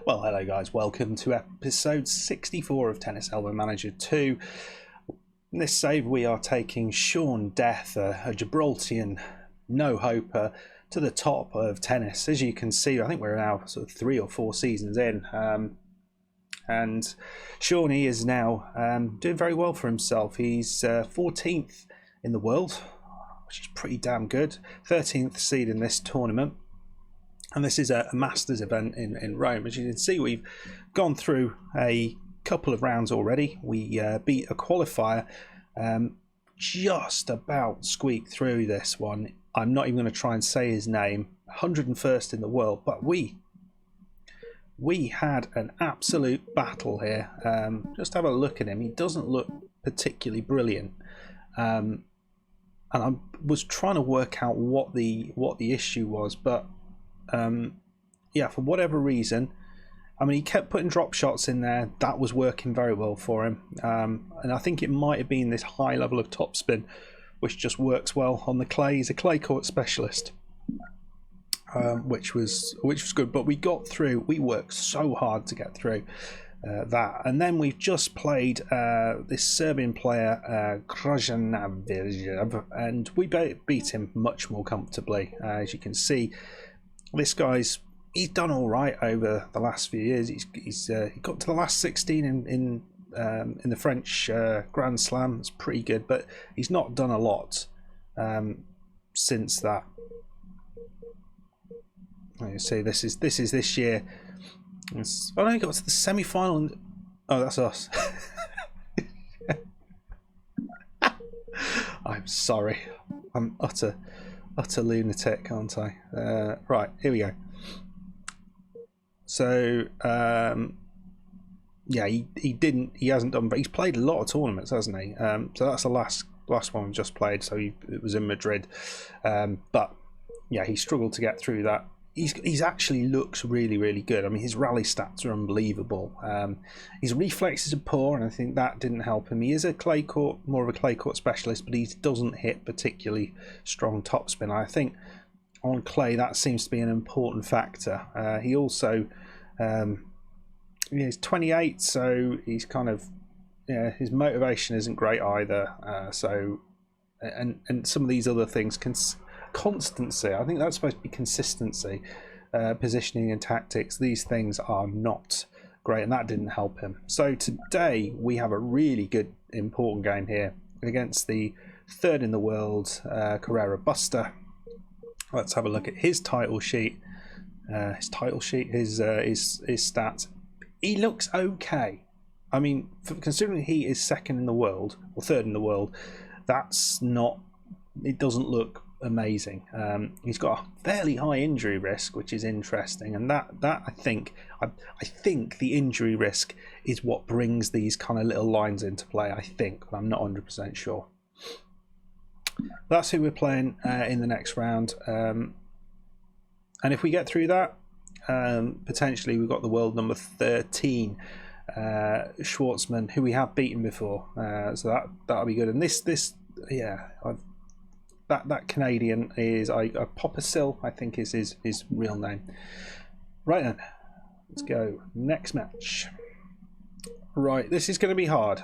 Well, hello guys, welcome to episode 64 of Tennis Elbow Manager 2. In this save we are taking Sean Death, a Gibraltarian no-hoper, to the top of tennis. As you can see, I think we're now sort of 3 or 4 seasons in, and Shawnee is now doing very well for himself. He's 14th in the world, which is pretty damn good, 13th seed in this tournament. And this is a Masters event in Rome. As you can see, we've gone through a couple of rounds already. We beat a qualifier, just about squeaked through this one. I'm not even going to try and say his name. 101st in the world, but we had an absolute battle here. Just have a look at him. He doesn't look particularly brilliant, and I was trying to work out what the issue was, but yeah, for whatever reason, I mean, he kept putting drop shots in there. That was working very well for him, and I think it might have been this high level of topspin, which just works well on the clay. He's a clay court specialist, which was good. But we got through. We worked so hard to get through that, and then we've just played this Serbian player Carreño, and we beat him much more comfortably. As you can see, this guy's done all right over the last few years. He got to the last 16 in the French Grand Slam. It's pretty good, but he's not done a lot since that. You see, this is this year. Oh no, he got to the semi-final. And, oh, that's us. I'm sorry. I'm utter lunatic, aren't I? Right, here we go. So yeah, he hasn't done, but he's played a lot of tournaments, hasn't he? So that's the last one we just played. So it was in Madrid, but yeah, he struggled to get through that. He's actually looks really good. I mean, his rally stats are unbelievable. His reflexes are poor, and I think that didn't help him. He is more of a clay court specialist, but he doesn't hit particularly strong topspin. I think on clay that seems to be an important factor. He also he's 28, so he's kind of, his motivation isn't great either. So and some of these other things constancy, I think that's supposed to be consistency, positioning and tactics. These things are not great, and that didn't help him. So today we have a really good, important game here against the 3rd in the world, Carreño Busta. Let's have a look at his title sheet. His stats. He looks okay. I mean, considering he is 2nd in the world or 3rd in the world, that's not. It doesn't look amazing. He's got a fairly high injury risk, which is interesting, and that I think the injury risk is what brings these kind of little lines into play. I think, but I'm not 100% sure. That's who we're playing in the next round, and if we get through that, potentially we've got the world number 13 Schwartzman, who we have beaten before, so that'll be good. And this yeah, that Canadian is Popasil, I think is his real name. Right then, let's go next match. Right, this is going to be hard.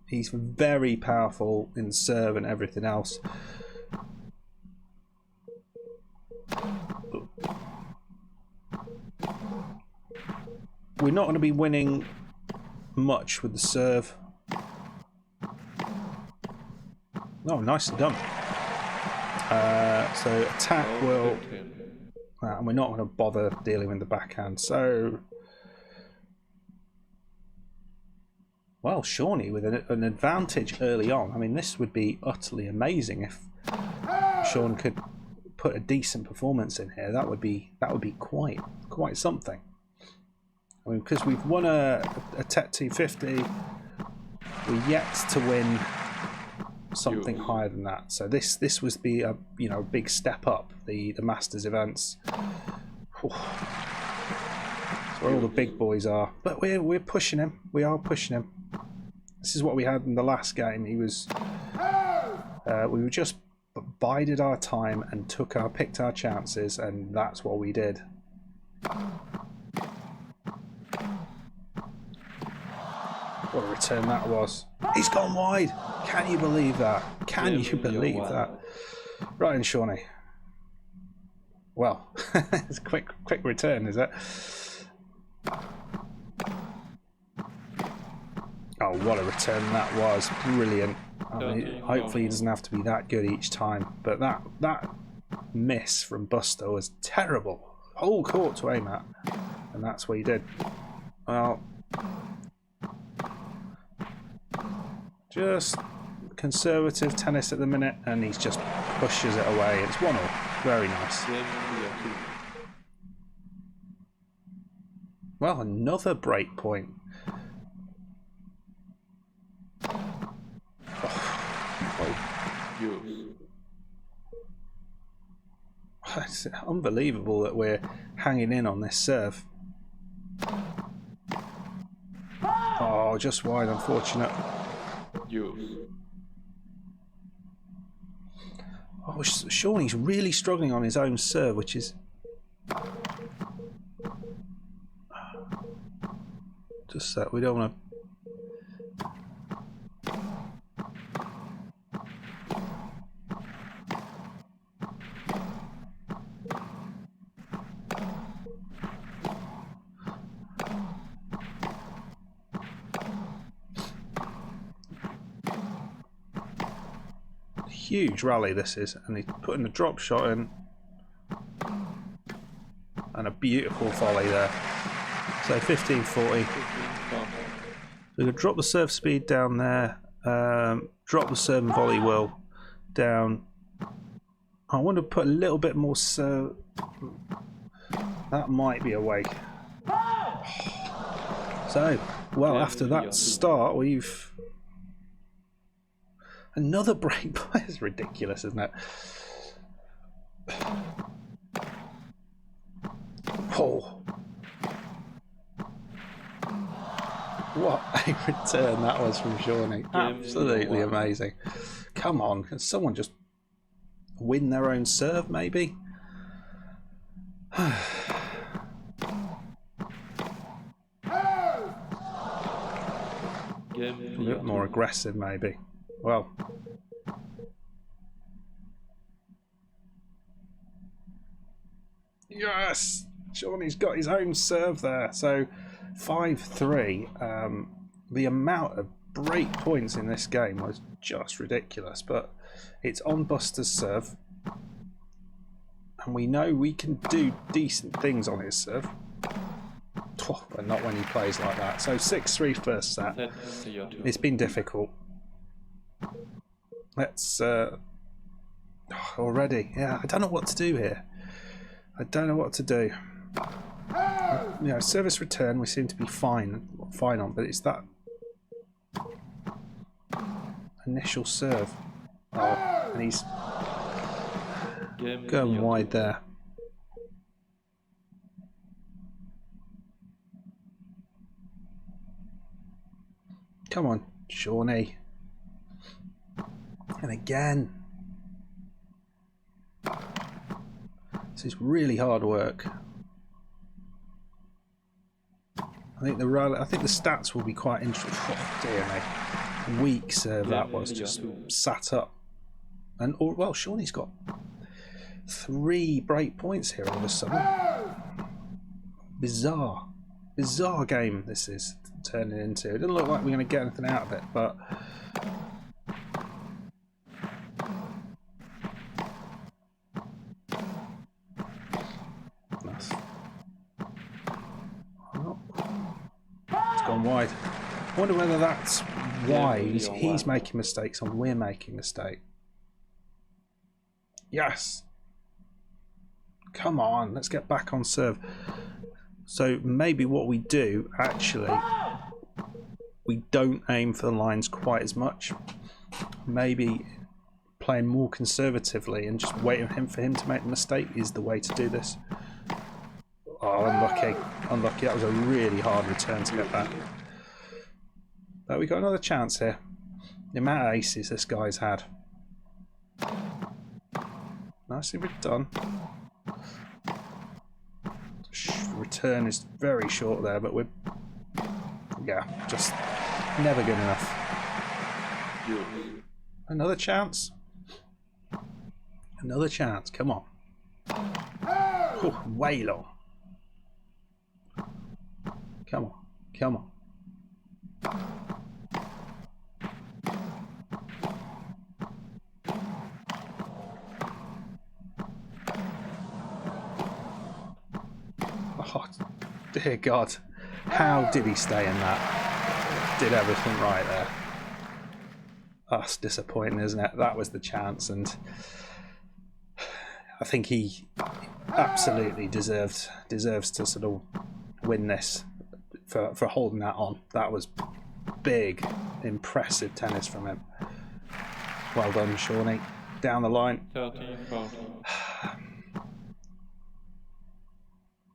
He's very powerful in serve and everything else. We're not going to be winning much with the serve. Oh, nicely done. So attack will, and we're not going to bother dealing with the backhand. So, well, Shawnee with an advantage early on. I mean, this would be utterly amazing if Sean could put a decent performance in here. That would be quite something. I mean, because we've won a TET 250, we're yet to win something higher than that. So this was be a big step up, the Masters events. That's where all the big boys are. But we're pushing him. We are pushing him. This is what we had in the last game. He was we were just bided our time and picked our chances, and that's what we did. What a return that was. He's gone wide. Can you believe that? Can you believe that? Right in, Shawnee. Well, it's a quick return, is it? Oh, what a return that was. Brilliant. I mean, hopefully he doesn't have to be that good each time. But that miss from Busta was terrible. Whole court to aim at. And that's what he did. Well, just conservative tennis at the minute, and he just pushes it away. It's 1-1. Very nice. Well, another break point. It's unbelievable that we're hanging in on this serve. Oh, just wide, unfortunate. Oh, Shawnee's really struggling on his own serve, which is just that we don't want to. Huge rally this is, and he's putting a drop shot in and a beautiful volley there. So 15-40. So we could drop the serve speed down there, drop the serve and volley will down. I want to put a little bit more serve. That might be awake. So, well, after that start, we've another break. It's ridiculous, isn't it? Oh. What a return that was from Shawnee. Absolutely amazing. Come on, can someone just win their own serve, maybe? A bit more aggressive, maybe. Well, yes, Shawnee's got his own serve there. So 5-3. The amount of break points in this game was just ridiculous, but it's on Busta's serve, and we know we can do decent things on his serve, but not when he plays like that. So 6-3 first set. It's been difficult. Let's already, yeah, I don't know what to do here. I don't know what to do. You know, service return we seem to be fine on, but it's that initial serve. Oh, and he's going wide there. Come on, Shawnee. And again. This is really hard work. I think the stats will be quite interesting. Oh, dear me. Weak serve that was, just sat up. And well, Shawnee's got 3 break points here all of a sudden. Bizarre game this is turning into. It doesn't look like we're going to get anything out of it, but it's gone wide. I wonder whether that's why he's making mistakes and we're making mistakes. Yes. Come on, let's get back on serve. So maybe what we do, actually, we don't aim for the lines quite as much. Maybe playing more conservatively and just waiting for him to make the mistake is the way to do this. Oh, unlucky. Unlucky. That was a really hard return to get back. But we got another chance here. The amount of aces this guy's had. Nicely done. Return is very short there, but we're, yeah, just Never good enough. Yes. Another chance. Another chance. Come on. Oh, way long. Come on. Come on. Oh, dear God. How did he stay in that? Did everything right there. That's disappointing, isn't it? That was the chance, and I think he absolutely deserves to sort of win this for holding that on. That was big, impressive tennis from him. Well done, Shawnee. Down the line. 13, 14.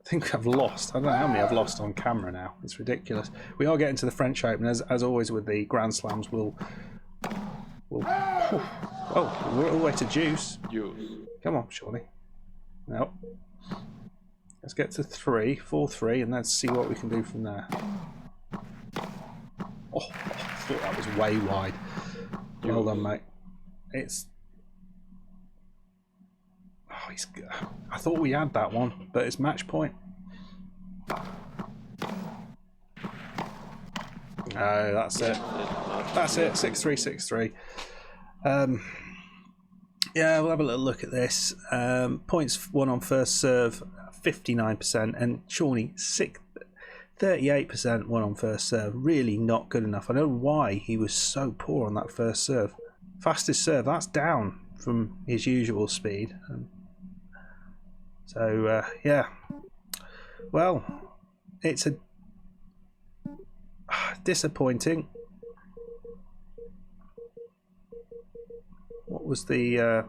I think I've lost. I don't know how many I've lost on camera now. It's ridiculous. We are getting to the French Open. As always with the Grand Slams, we'll oh, we're all the way to juice. Come on, Shawnee. No. Let's get to 4-3, and let's see what we can do from there. Oh, I thought that was way wide. Well done, mate. It's... Oh, he's... I thought we had that one, but it's match point. No, that's it. That's it. 6-3, 6-3. Yeah, we'll have a little look at this. Points won on first serve, 59%, and Shawnee 38% won on first serve. Really not good enough. I don't know why he was so poor on that first serve. Fastest serve, that's down from his usual speed. So yeah, well, it's a disappointing. What was the?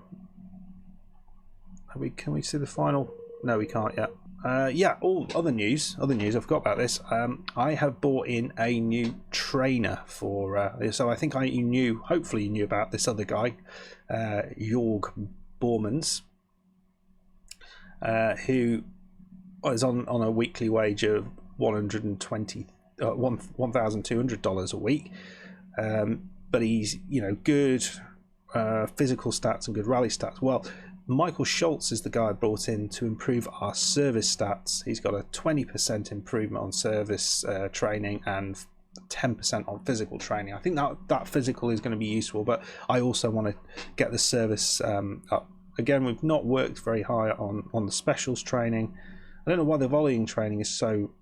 Can we see the final? No, we can't yet. Yeah. All other news. I forgot about this. I have bought in a new trainer for. So I think hopefully you knew about this other guy, Jorg Bormans, who is on a weekly wage of $1,200 a week. But he's good. Physical stats and good rally stats. Well, Michael Schultz is the guy I brought in to improve our service stats. He's got a 20% improvement on service training and 10% on physical training. I think that physical is going to be useful, but I also want to get the service up. Again, we've not worked very high on the specials training. I don't know why the volleying training is so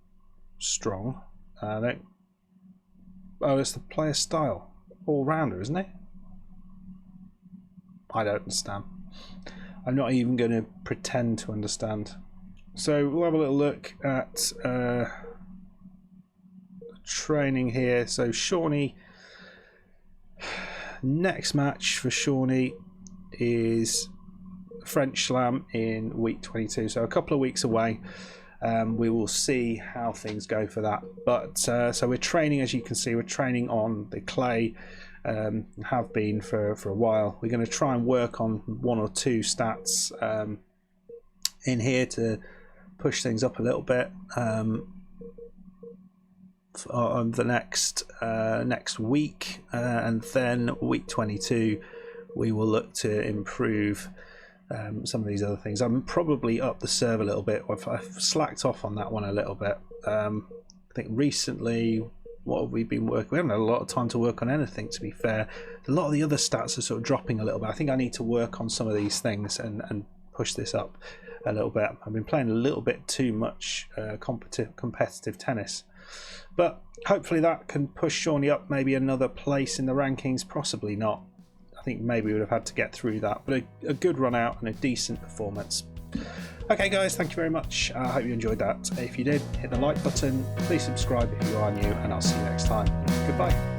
strong. It's the player style. All-rounder, isn't it? I don't understand. I'm not even going to pretend to understand. So we'll have a little look at training here. So Shawnee, next match for Shawnee is French Slam in week 22. So a couple of weeks away. We will see how things go for that. But so we're training, as you can see, we're training on the clay. Have been for a while. We're going to try and work on one or two stats in here to push things up a little bit on the next week, and then week 22 we will look to improve some of these other things. I'm probably up the serve a little bit. I've slacked off on that one a little bit. I think recently, what have we been working? We haven't had a lot of time to work on anything, to be fair. A lot of the other stats are sort of dropping a little bit. I think I need to work on some of these things and push this up a little bit. I've been playing a little bit too much competitive tennis, but hopefully that can push Shawnee up maybe another place in the rankings. Possibly not. I think maybe we would have had to get through that, but a good run out and a decent performance. Okay guys, thank you very much. I hope you enjoyed that. If you did, hit the like button, please subscribe if you are new, and I'll see you next time. Goodbye.